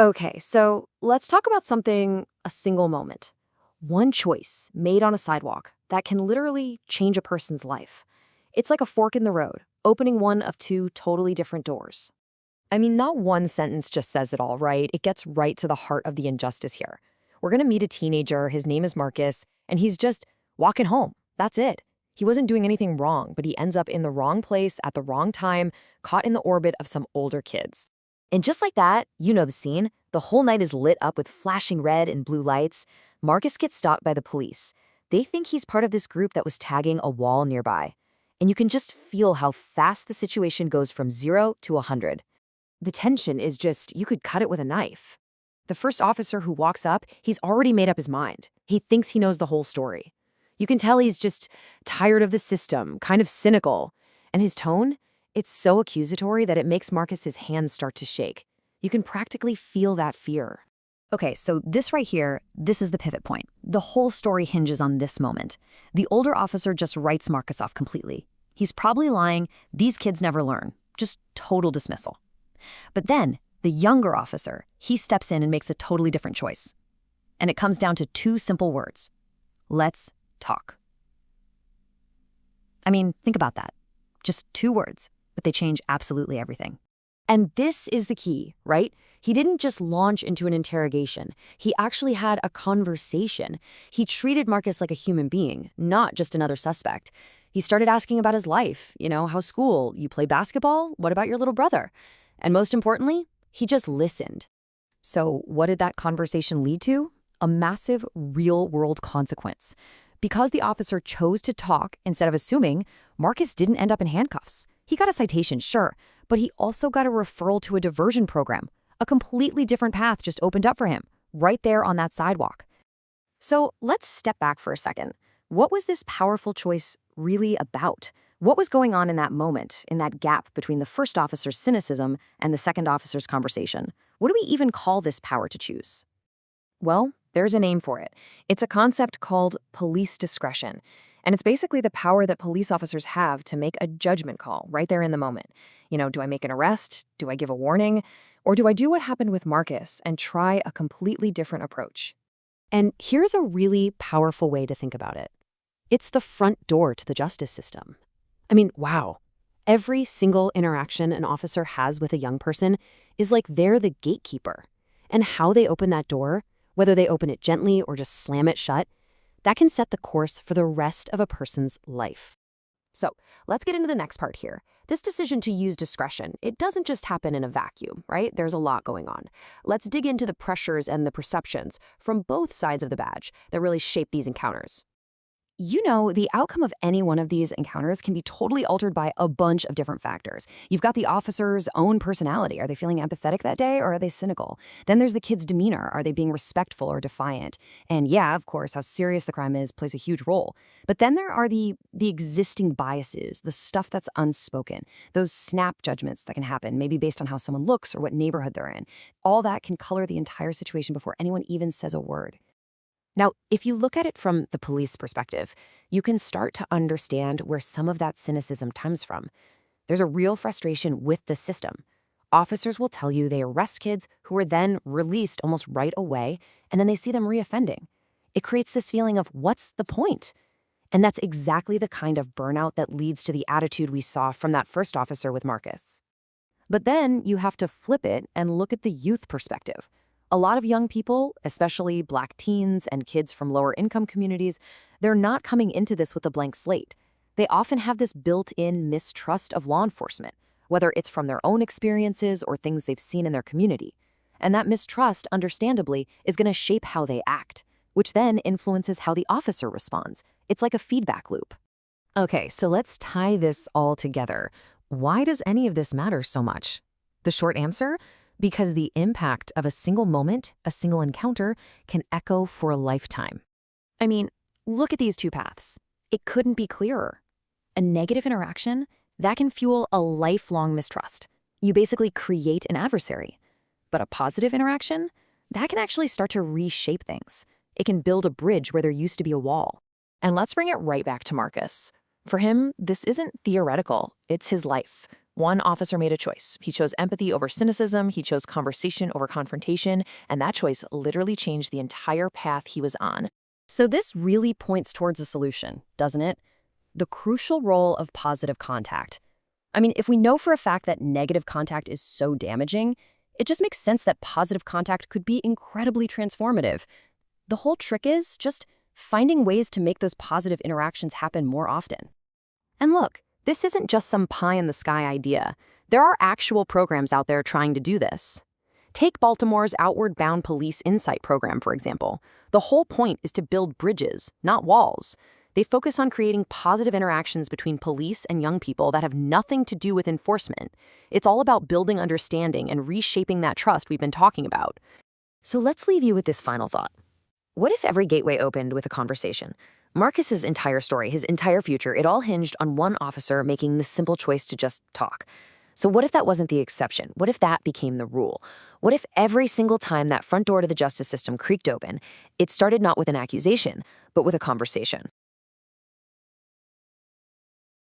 Okay, so let's talk about a single moment. One choice made on a sidewalk that can literally change a person's life. It's like a fork in the road, opening one of two totally different doors. I mean, not one sentence just says it all, right? It gets right to the heart of the injustice here. We're going to meet a teenager, his name is Marcus, and he's just walking home. That's it. He wasn't doing anything wrong, but he ends up in the wrong place at the wrong time, caught in the orbit of some older kids. And just like that, you know the scene. The whole night is lit up with flashing red and blue lights. Marcus gets stopped by the police. They think he's part of this group that was tagging a wall nearby. And you can just feel how fast the situation goes from 0 to 100. The tension is just, you could cut it with a knife. The first officer who walks up, he's already made up his mind. He thinks he knows the whole story. You can tell he's just tired of the system, kind of cynical. And his tone, it's so accusatory that it makes Marcus's hands start to shake. You can practically feel that fear. Okay, so this right here, this is the pivot point. The whole story hinges on this moment. The older officer just writes Marcus off completely. He's probably lying, these kids never learn. Just total dismissal. But then, the younger officer, he steps in and makes a totally different choice. And it comes down to two simple words. Let's talk. I mean, think about that. Just two words, but they change absolutely everything. And this is the key, right? He didn't just launch into an interrogation. He actually had a conversation. He treated Marcus like a human being, not just another suspect. He started asking about his life. How's school? You play basketball? What about your little brother? And most importantly, he just listened. So what did that conversation lead to? A massive real-world consequence. Because the officer chose to talk instead of assuming, Marcus didn't end up in handcuffs. He got a citation, sure, but he also got a referral to a diversion program. A completely different path just opened up for him, right there on that sidewalk. So let's step back for a second. What was this powerful choice really about? What was going on in that moment, in that gap between the first officer's cynicism and the second officer's conversation? What do we even call this power to choose? Well, there's a name for it. It's a concept called police discretion. And it's basically the power that police officers have to make a judgment call right there in the moment. Do I make an arrest? Do I give a warning? Or do I do what happened with Marcus and try a completely different approach? And here's a really powerful way to think about it. It's the front door to the justice system. I mean, wow. Every single interaction an officer has with a young person is like they're the gatekeeper. And how they open that door, whether they open it gently or just slam it shut, that can set the course for the rest of a person's life. So let's get into the next part here. This decision to use discretion, it doesn't just happen in a vacuum, right? There's a lot going on. Let's dig into the pressures and the perceptions from both sides of the badge that really shape these encounters. The outcome of any one of these encounters can be totally altered by a bunch of different factors. You've got the officer's own personality. Are they feeling empathetic that day, or are they cynical? Then there's the kid's demeanor. Are they being respectful or defiant? And yeah, of course, how serious the crime is plays a huge role. But then there are the existing biases, the stuff that's unspoken, those snap judgments that can happen, maybe based on how someone looks or what neighborhood they're in. All that can color the entire situation before anyone even says a word. Now, if you look at it from the police perspective, you can start to understand where some of that cynicism comes from. There's a real frustration with the system. Officers will tell you they arrest kids who are then released almost right away, and then they see them reoffending. It creates this feeling of, what's the point? And that's exactly the kind of burnout that leads to the attitude we saw from that first officer with Marcus. But then you have to flip it and look at the youth perspective. A lot of young people, especially Black teens and kids from lower income communities, they're not coming into this with a blank slate. They often have this built-in mistrust of law enforcement, whether it's from their own experiences or things they've seen in their community. And that mistrust, understandably, is going to shape how they act, which then influences how the officer responds. It's like a feedback loop. Okay, so let's tie this all together. Why does any of this matter so much? The short answer? Because the impact of a single moment, a single encounter, can echo for a lifetime. I mean, look at these two paths. It couldn't be clearer. A negative interaction, that can fuel a lifelong mistrust. You basically create an adversary. But a positive interaction, that can actually start to reshape things. It can build a bridge where there used to be a wall. And let's bring it right back to Marcus. For him, this isn't theoretical, it's his life. One officer made a choice. He chose empathy over cynicism, he chose conversation over confrontation, and that choice literally changed the entire path he was on. So this really points towards a solution, doesn't it? The crucial role of positive contact. I mean, if we know for a fact that negative contact is so damaging, it just makes sense that positive contact could be incredibly transformative. The whole trick is just finding ways to make those positive interactions happen more often. And look, this isn't just some pie-in-the-sky idea. There are actual programs out there trying to do this. Take Baltimore's Outward Bound Police Insight program, for example. The whole point is to build bridges, not walls. They focus on creating positive interactions between police and young people that have nothing to do with enforcement. It's all about building understanding and reshaping that trust we've been talking about. So let's leave you with this final thought. What if every gateway opened with a conversation? Marcus's entire story, his entire future, it all hinged on one officer making the simple choice to just talk. So what if that wasn't the exception? What if that became the rule? What if every single time that front door to the justice system creaked open, it started not with an accusation, but with a conversation?